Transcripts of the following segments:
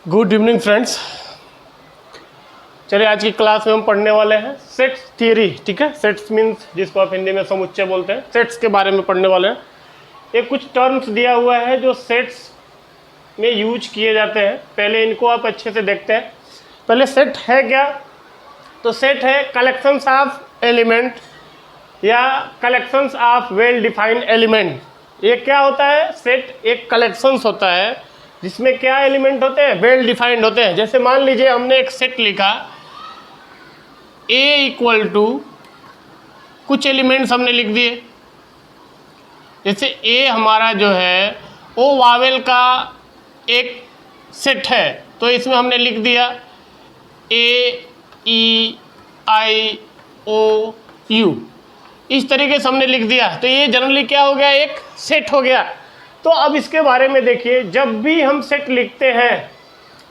Good evening friends. चलिए आज की क्लास में हम पढ़ने वाले हैं सेट्स थियरी। ठीक है, सेट्स मीन्स जिसको आप हिंदी में समुच्चय बोलते हैं, सेट्स के बारे में पढ़ने वाले हैं। ये कुछ टर्म्स दिया हुआ है जो सेट्स में यूज किए जाते हैं। पहले इनको आप अच्छे से देखते हैं। पहले सेट है क्या? तो सेट है कलेक्शंस ऑफ एलिमेंट या collections of well defined element. ये क्या होता है? सेट एक कलेक्शंस होता है जिसमें क्या एलिमेंट होते हैं? वेल डिफाइंड होते हैं। जैसे मान लीजिए हमने एक सेट लिखा A इक्वल टू कुछ एलिमेंट्स हमने लिख दिए। जैसे A हमारा जो है वो वावेल का एक सेट है, तो इसमें हमने लिख दिया A E I O U। इस तरीके से हमने लिख दिया, तो ये जनरली क्या हो गया? एक सेट हो गया। तो अब इसके बारे में देखिए, जब भी हम सेट लिखते हैं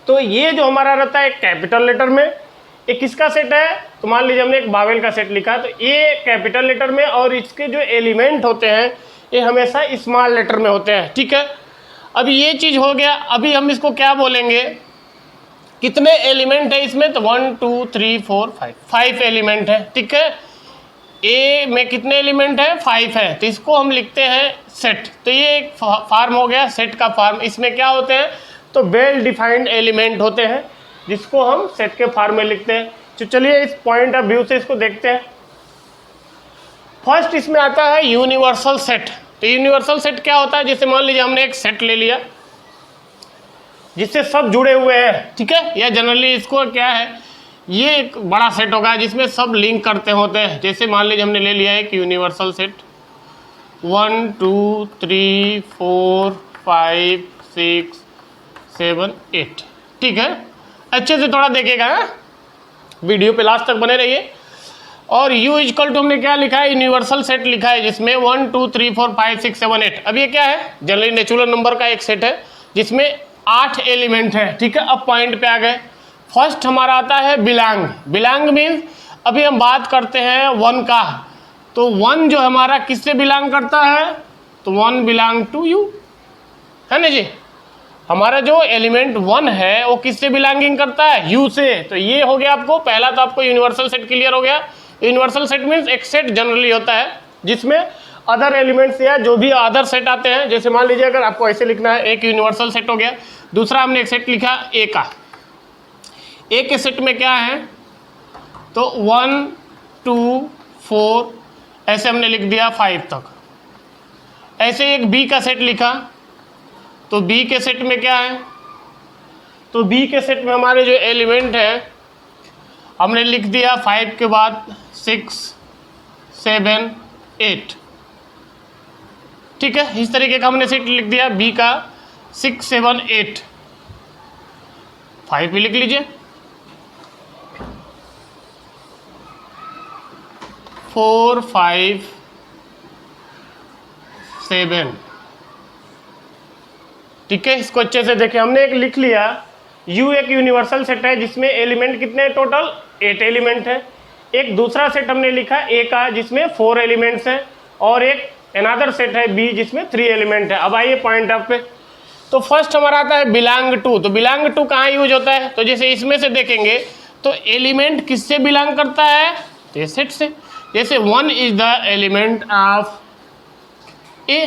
तो ये जो हमारा रहता है कैपिटल लेटर में, ये किसका सेट है? तो मान लीजिए हमने एक बावेल का सेट लिखा, तो ये कैपिटल लेटर में, और इसके जो एलिमेंट होते हैं ये हमेशा स्मॉल लेटर में होते हैं। ठीक है, अब ये चीज़ हो गया। अभी हम इसको क्या बोलेंगे? कितने एलिमेंट है इसमें? तो 1 2 3 4 5 एलिमेंट है। ठीक है, ए में कितने एलिमेंट है? 5 है, तो इसको हम लिखते हैं सेट। तो ये एक फॉर्म हो गया सेट का फॉर्म। इसमें क्या होते हैं? तो वेल डिफाइंड एलिमेंट होते हैं जिसको हम सेट के फॉर्म में लिखते हैं। तो चलिए इस पॉइंट ऑफ व्यू से इसको देखते हैं। फर्स्ट इसमें आता है यूनिवर्सल सेट। तो यूनिवर्सल सेट क्या होता है? जैसे मान लीजिए हमने एक सेट ले लिया जिससे सब जुड़े हुए हैं। ठीक है, या जनरली इसको क्या है, ये एक बड़ा सेट होगा जिसमें सब लिंक करते होते हैं। जैसे मान लीजिए हमने ले लिया एक यूनिवर्सल सेट 1 2 3 4 5 6 7 8। ठीक है, अच्छे से थोड़ा देखिएगा, वीडियो पे लास्ट तक बने रहिए। और U इक्वल टू हमने क्या लिखा है? यूनिवर्सल सेट लिखा है जिसमें 1 2 3 4 5 6 7 8। अब ये क्या है? जनरली नेचुरल नंबर का एक सेट है जिसमें 8 एलिमेंट है। ठीक है, अब पॉइंट पे आ गए। फर्स्ट हमारा आता है बिलोंग। बिलोंग मीन्स अभी हम बात करते हैं 1 का, तो 1 जो हमारा किससे बिलोंग करता है? तो 1 बिलोंग टू U, है ना जी। हमारा जो एलिमेंट 1 है वो किससे बिलोंगिंग करता है? U से। तो ये हो गया आपको पहला, तो आपको यूनिवर्सल सेट क्लियर हो गया। यूनिवर्सल सेट मीन्स एक सेट जनरली होता है जिसमें अदर एलिमेंट्स या जो भी अदर सेट आते हैं। जैसे मान लीजिए अगर आपको ऐसे लिखना है, एक यूनिवर्सल सेट हो गया। दूसरा हमने एक सेट लिखा A का। A के सेट में क्या है? तो 1 2 4 ऐसे हमने लिख दिया 5 तक। ऐसे एक B का सेट लिखा, तो B के सेट में क्या है? तो B के सेट में हमारे जो एलिमेंट है हमने लिख दिया 5 के बाद 6 7 8। ठीक है, इस तरीके का हमने सेट लिख दिया B का 6 7 8। 5 भी लिख लीजिए, 4 5 7। ठीक है, इसको अच्छे से देखें। हमने एक लिख लिया U एक यूनिवर्सल सेट है जिसमें एलिमेंट कितने? टोटल 8 एलिमेंट है। एक दूसरा सेट हमने लिखा A का जिसमें 4 एलिमेंट्स हैं, और एक अनदर सेट है B जिसमें 3 एलिमेंट है। अब आइए पॉइंट ऑफ पे। तो फर्स्ट हमारा आता है बिलोंग टू। तो बिलोंग टू कहाँ यूज होता है? तो जैसे इसमें से देखेंगे तो एलिमेंट किससे बिलोंग करता है? तो ये सेट से। जैसे 1 is the element of A,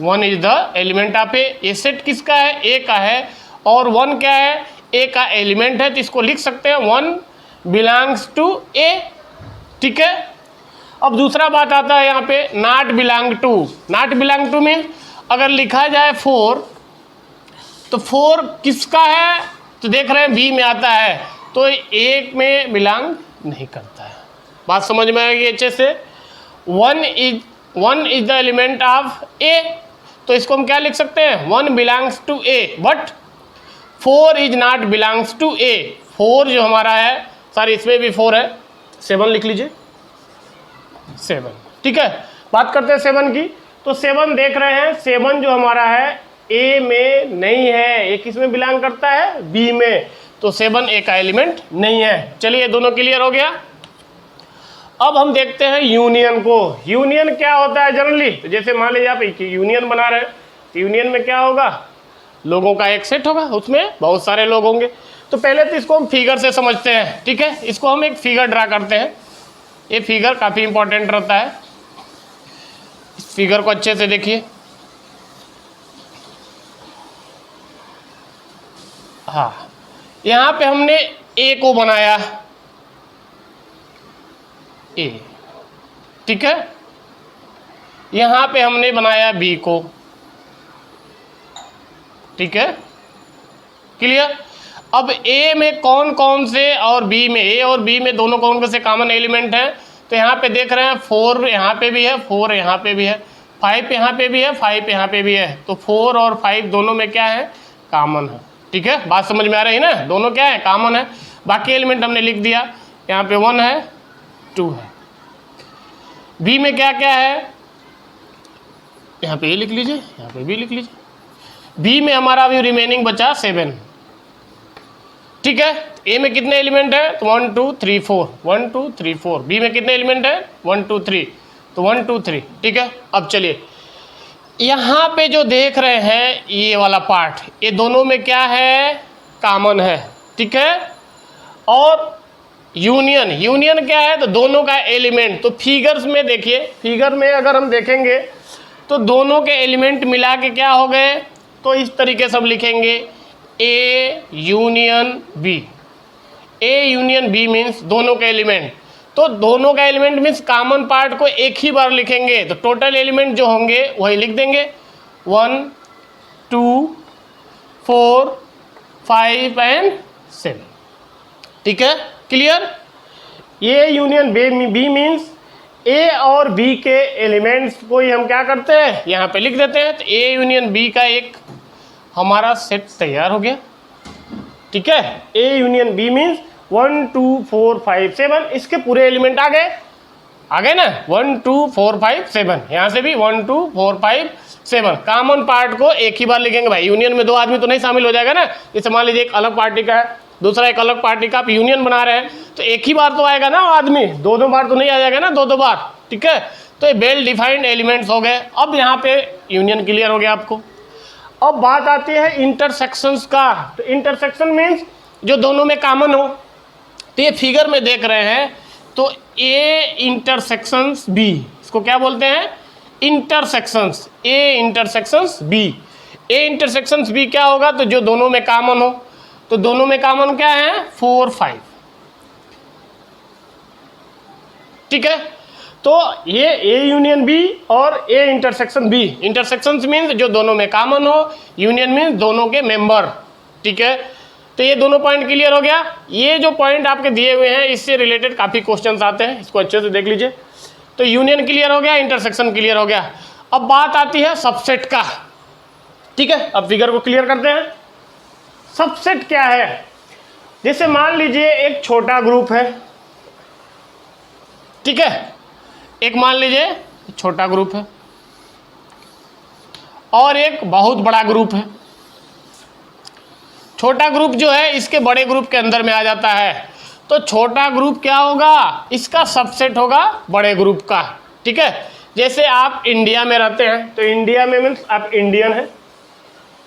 1 is the element of A। ये सेट किसका है? A का है, और 1 क्या है? A का एलिमेंट है, तो इसको लिख सकते हैं 1 बिलोंग्स टू A। ठीक है, अब दूसरा बात आता है यहाँ पे not belong to. Not belong to mean अगर लिखा जाए 4, तो 4 किसका है? तो देख रहे हैं B में आता है, तो 1 में बिलोंग नहीं करता है। बात समझ में आएगी अच्छे से। 1 is the element of A, तो इसको हम क्या लिख सकते हैं? 1 belongs to A, but 4 is not belongs to A। 4 जो हमारा है, सॉरी इसमें भी 4 है, 7 लिख लीजिए 7। ठीक है, बात करते हैं 7 की। तो 7 देख रहे हैं, 7 जो हमारा है A में नहीं है। ये किस में बिलोंग करता है? B में। तो 7 A का एलिमेंट नहीं है। चलिए दोनों क्लियर हो गया। अब हम देखते हैं यूनियन को। यूनियन क्या होता है जनरली? तो जैसे मान लीजिए आप एक यूनियन बना रहे हैं, तो यूनियन में क्या होगा? लोगों का एक सेट होगा, उसमें बहुत सारे लोग होंगे। तो पहले तो इसको हम फिगर से समझते हैं, ठीक है। इसको हम एक फिगर ड्रा करते हैं। ये फिगर काफ़ी इंपॉर्टेंट रहता है, इस फिगर को अच्छे से देखिए। हाँ, यहाँ पे हमने ए को बनाया, ए, ठीक है। यहाँ पे हमने बनाया बी को, ठीक है, क्लियर। अब ए में कौन कौन से और बी में, ए और बी में दोनों कौन कौन से कॉमन एलिमेंट हैं, तो यहाँ पे देख रहे हैं 4 यहाँ पे भी है, 4 यहाँ पे भी है, 5 यहाँ पे भी है, 5 यहाँ पे भी है। तो 4 और 5 दोनों में क्या है, कॉमन है, ठीक है। बात समझ में आ रही है ना, दोनों क्या है, कॉमन है। बाकी एलिमेंट हमने लिख दिया, यहाँ पे 1 है, 2 है। बी में क्या क्या है, यहाँ पे ए लिख लीजिए, यहाँ पे बी लिख लीजिए। बी में हमारा अभी रिमेनिंग बचा 7, ठीक है। ए में कितने एलिमेंट है, तो 1 2 3 4, 1 2 3 4। बी में कितने एलिमेंट है, 1 2 3, तो 1 2 3, ठीक है। अब चलिए यहाँ पे जो देख रहे हैं ये वाला पार्ट, ये दोनों में क्या है, कॉमन है, ठीक है। और यूनियन, यूनियन क्या है, तो दोनों का एलिमेंट। तो फिगर्स में देखिए, फिगर में अगर हम देखेंगे तो दोनों के एलिमेंट मिला के क्या हो गए, तो इस तरीके से हम लिखेंगे A union B. A union B means दोनों के एलिमेंट। तो दोनों का एलिमेंट मीन्स कॉमन पार्ट को एक ही बार लिखेंगे, तो टोटल एलिमेंट जो होंगे वही लिख देंगे, 1 2 4 5 एंड 7, ठीक है, clear. A union B means A और बी के एलिमेंट्स को ही हम क्या करते हैं, यहाँ पे लिख देते हैं। तो ए यूनियन बी का एक हमारा सेट तैयार हो गया, ठीक है। ए यूनियन बी मीन्स 1 2 4 5 7, इसके पूरे एलिमेंट आ गए ना, 1 2 4 5 7। यहाँ से भी 1 2 4 5 7, कॉमन पार्ट को एक ही बार लिखेंगे। भाई यूनियन में 2 आदमी तो नहीं शामिल हो जाएगा ना, जैसे मान लीजिए एक अलग पार्टी का है, दूसरा एक अलग पार्टी का, आप यूनियन बना रहे हैं, तो एक ही बार तो आएगा ना आदमी, 2 बार तो नहीं आ जाएगा ना, 2 बार, ठीक है। तो ये वेल डिफाइंड एलिमेंट्स हो गए। अब यहाँ पे यूनियन क्लियर हो गया आपको। अब बात आती है इंटरसेक्शंस का। तो इंटरसेक्शन मीन्स जो दोनों में कॉमन हो। तो ये फिगर में देख रहे हैं, तो ए इंटरसेक्शंस बी, इसको क्या बोलते हैं, इंटरसेक्शंस। ए इंटरसेक्शंस बी, ए इंटरसेक्शंस बी क्या होगा, तो जो दोनों में कॉमन हो। तो दोनों में कॉमन क्या है, 4 5, ठीक है। तो ये ए यूनियन बी और A intersection B. Intersection means जो दोनों में कॉमन हो, यूनियन मीन्स दोनों के मेंबर, ठीक है। तो ये दोनों पॉइंट क्लियर हो गया। ये जो पॉइंट आपके दिए हुए हैं इससे रिलेटेड काफ़ी क्वेश्चंस आते हैं, इसको अच्छे से देख लीजिए। तो यूनियन क्लियर हो गया, इंटरसेक्शन क्लियर हो गया। अब बात आती है सबसेट का, ठीक है। अब फिगर को क्लियर करते हैं। सबसेट क्या है, जैसे मान लीजिए एक छोटा ग्रुप है, ठीक है। एक मान लीजिए छोटा ग्रुप है और एक बहुत बड़ा ग्रुप है। छोटा ग्रुप जो है इसके बड़े ग्रुप के अंदर में आ जाता है। तो छोटा ग्रुप क्या होगा, इसका सबसेट होगा बड़े ग्रुप का, ठीक है। जैसे आप इंडिया में रहते हैं, तो इंडिया में मीन्स आप इंडियन हैं,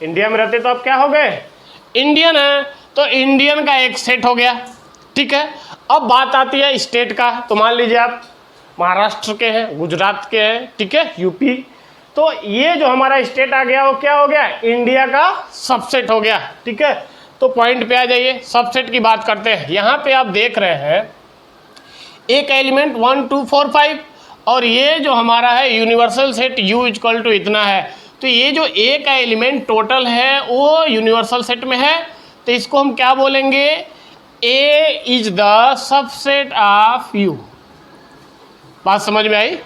इंडिया में रहते तो आप क्या हो गए, इंडियन है। तो इंडियन का एक सेट हो गया, ठीक है। अब बात आती है स्टेट का। तो मान लीजिए आप महाराष्ट्र के हैं, गुजरात के हैं, ठीक है, यूपी। तो ये जो हमारा स्टेट आ गया वो क्या हो गया, इंडिया का सबसेट हो गया, ठीक है। तो पॉइंट पे आ जाइए, सबसेट की बात करते हैं। यहाँ पे आप देख रहे हैं एक एलिमेंट 1 2 4 5, और ये जो हमारा है universal set U equal to इतना है। तो ये जो ए का एलिमेंट टोटल है वो यूनिवर्सल सेट में है। तो इसको हम क्या बोलेंगे, A is the subset of U. बात समझ में आई,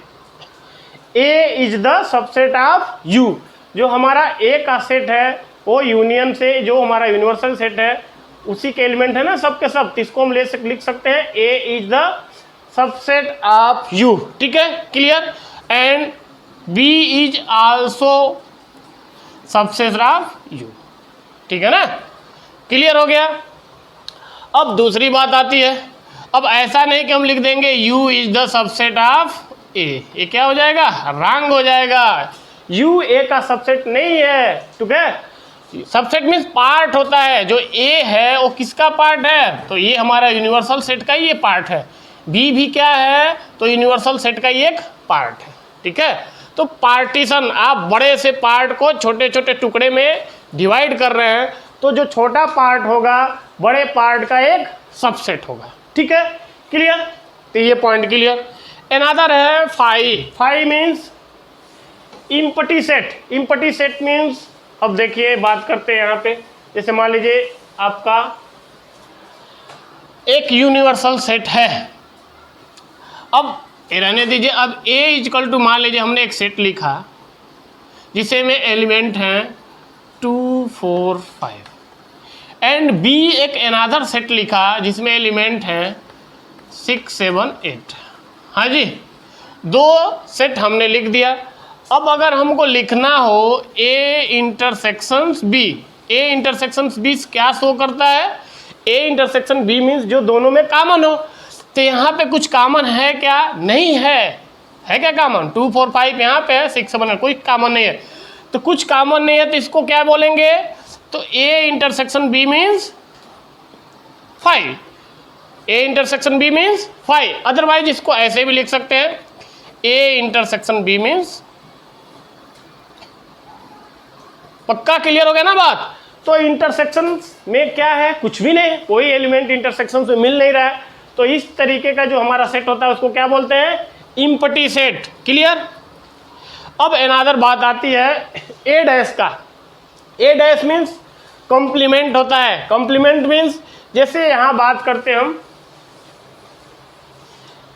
A is the subset of U. जो हमारा ए का सेट है वो यूनियन से जो हमारा यूनिवर्सल सेट है उसी के एलिमेंट है ना सब के सब। इसको हम लिख सकते हैं A is the subset of U, ठीक है, clear. And B is also subset of U, ठीक है ना, क्लियर हो गया। अब दूसरी बात आती है, अब ऐसा नहीं कि हम लिख देंगे u is the subset of A, ये क्या हो जाएगा, रॉन्ग हो जाएगा। u a का सबसेट नहीं है, ठीक है। सबसेट मीन्स पार्ट होता है। जो ए है वो किसका पार्ट है, तो ये हमारा यूनिवर्सल सेट का ही ये पार्ट है। बी भी क्या है, तो यूनिवर्सल सेट का ही एक पार्ट है। ठीक है, तो पार्टीशन, आप बड़े से पार्ट को छोटे छोटे टुकड़े में डिवाइड कर रहे हैं, तो जो छोटा पार्ट होगा बड़े पार्ट का एक सबसेट होगा। ठीक है, क्लियर, तो ये पॉइंट क्लियर। अनदर है phi. Phi means empty set. Empty set means, अब देखिए बात करते हैं यहाँ पे, जैसे मान लीजिए आपका एक यूनिवर्सल सेट है, अब रहने दीजिए। अब A इजकल टू, मान लीजिए हमने एक सेट लिखा जिसे में एलिमेंट हैं 2 4 5 एंड B एक अनदर सेट लिखा जिसमें एलिमेंट हैं 6 7 8। हाँ जी, दो सेट हमने लिख दिया। अब अगर हमको लिखना हो A intersections B, A intersections B क्या शो करता है, A इंटरसेक्शन B मीन्स जो दोनों में कॉमन हो। तो यहाँ पे कुछ कॉमन है क्या, नहीं है। है क्या कॉमन, 2 4 5 यहाँ पे है, 6 7 कोई कॉमन नहीं है। तो कुछ कॉमन नहीं है तो इसको क्या बोलेंगे, तो A intersection B means 5। A intersection B means 5। Otherwise इसको ऐसे भी लिख सकते हैं, A इंटरसेक्शन B मीन्स। पक्का क्लियर हो गया ना बात। तो इंटरसेक्शन में क्या है, कुछ भी नहीं, कोई एलिमेंट इंटरसेक्शन से मिल नहीं रहा है। तो इस तरीके का जो हमारा सेट होता है उसको क्या बोलते हैं, इम्पटी सेट। क्लियर। अब अनदर बात आती है ए डैश का। ए डैश मीन्स कॉम्प्लीमेंट होता है। कॉम्प्लीमेंट मीन्स जैसे यहाँ बात करते हैं हम,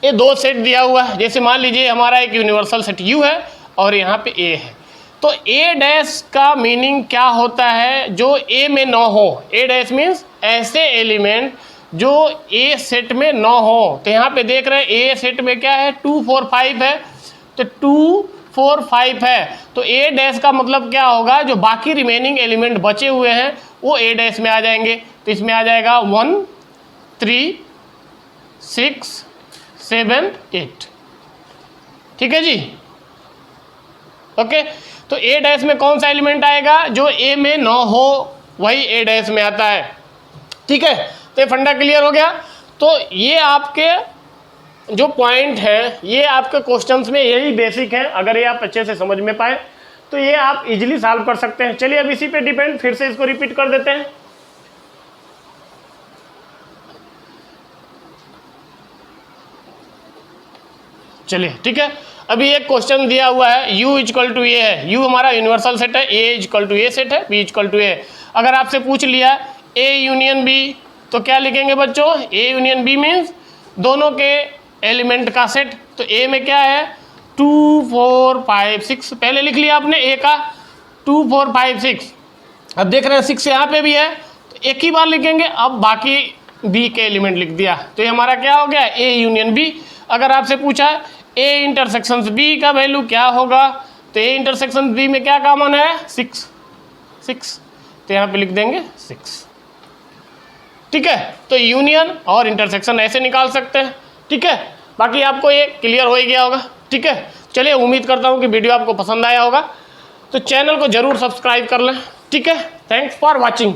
ये दो सेट दिया हुआ है, जैसे मान लीजिए हमारा एक यूनिवर्सल सेट U है और यहाँ पे A है, तो ए डैश का मीनिंग क्या होता है, जो ए में न हो। ए डैश मीन्स ऐसे एलिमेंट जो ए सेट में न हो। तो यहाँ पे देख रहे हैं ए सेट में क्या है, 2 4 5 है, तो 2 4 5 है, तो ए डैश का मतलब क्या होगा, जो बाकी रिमेनिंग एलिमेंट बचे हुए हैं वो ए डैश में आ जाएंगे। तो इसमें आ जाएगा 1 3 6 7 8। ठीक है जी, ओके। तो ए डैश में कौन सा एलिमेंट आएगा, जो ए में न हो वही ए डैश में आता है। ठीक है, तो ये फंडा क्लियर हो गया। तो ये आपके जो पॉइंट है, ये आपके क्वेश्चंस में यही बेसिक है। अगर ये आप अच्छे से समझ में पाए तो ये आप इजीली सॉल्व कर सकते हैं। चलिए अब इसी पे डिपेंड फिर से इसको रिपीट कर देते हैं। चलिए ठीक है, अभी एक क्वेश्चन दिया हुआ है, U इजकल टू ए है। U हमारा यूनिवर्सल सेट है, A equal to a set है, B इजकल टू ए। अगर आपसे पूछ लिया A यूनियन B, तो क्या लिखेंगे बच्चों, A यूनियन B मीन्स दोनों के एलिमेंट का सेट। तो A में क्या है, 2 4 5 6, पहले लिख लिया आपने A का 2 4 5 6। अब देख रहे हैं 6 यहाँ पे भी है, तो एक ही बार लिखेंगे। अब बाकी B के एलिमेंट लिख दिया, तो ये हमारा क्या हो गया, A यूनियन B। अगर आपसे पूछा A इंटरसेक्शन B का वैल्यू क्या होगा, तो A इंटरसेक्शन B में क्या कॉमन है, 6 6, तो यहाँ पे लिख देंगे 6। ठीक है, तो यूनियन और इंटरसेक्शन ऐसे निकाल सकते हैं। ठीक है, बाकी आपको ये क्लियर हो ही गया होगा। ठीक है, चलिए उम्मीद करता हूँ कि वीडियो आपको पसंद आया होगा, तो चैनल को ज़रूर सब्सक्राइब कर लें। ठीक है, थैंक्स फॉर वॉचिंग।